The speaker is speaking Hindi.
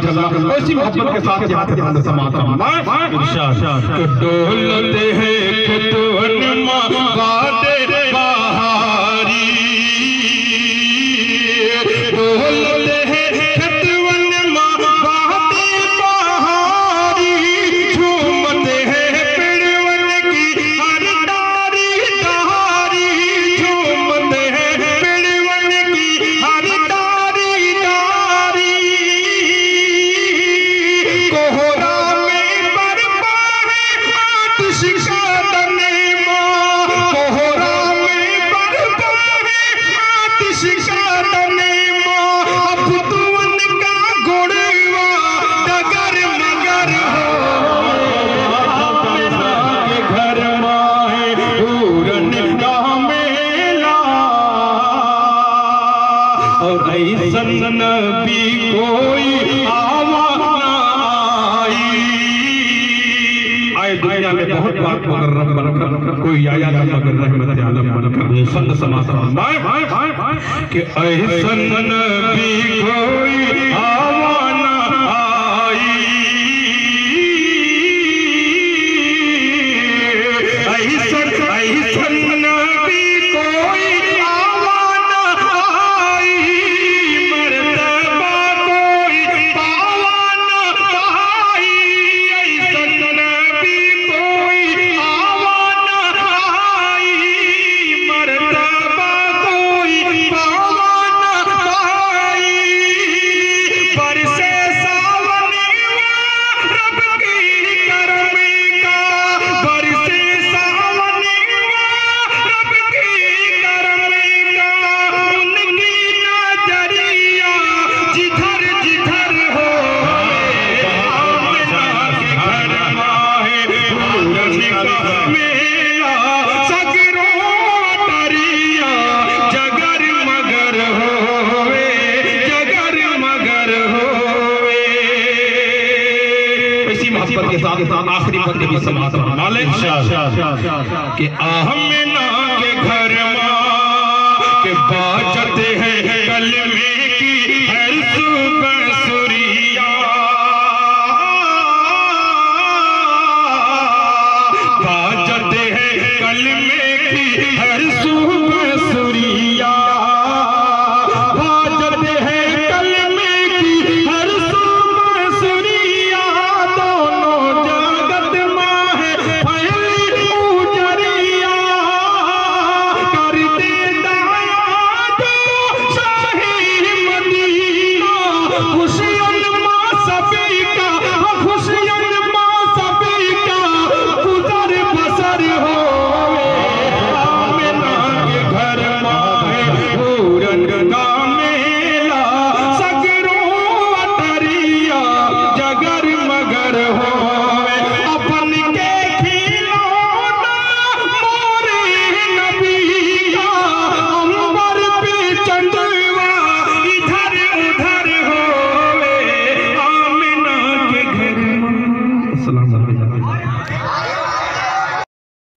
जज़ाकल्लाह। इसी मोहब्बत के साथ यहाँ से बंद समाता इरशाद डोलते हैं खुतवन बादे बहारी डोलते हैं खुतवन बादे बहारी झूमते हैं पेड़वन की हर डारी डारी झूमते हैं पेड़वन की हर डारी डारी कोहरा में बरपा है आतिश का तनेमा कोहरा में बरपा है आतिश का तनेमा अब तो उनका गुड़वा डगर मगर हो के घर माए पूरन का मेला और ऐसन नबी कोई आवा ना आई आए दुनिया में बहुत बात मगर रब बनकर कोई आया ना मगर रहमत आलम बनकर संग समाता कि ऐसन नबी कोई आवा ना आई ऐसन ऐसन नबी कोई आवा ना आई मर्तबा कोई पावा ना आई ऐसन नबी कोई आवा ना आई मर्तबा कोई पावा ना आई बरसे सावन रब की करम का बरसे सावन रब की करम का उनकी नजरिया जिधर जिधर हो आमना के घर माहे पूरन का मेला सगरो तरिया जगर मगर होवे जगर मगर होवे इसी मोहब्बत के साथ आखिरी पद भी समाप्त माले कि आमना के घर मां के बाजते हैं कलमे की हर सुबह सुरिया बाजते हैं कलमे की हर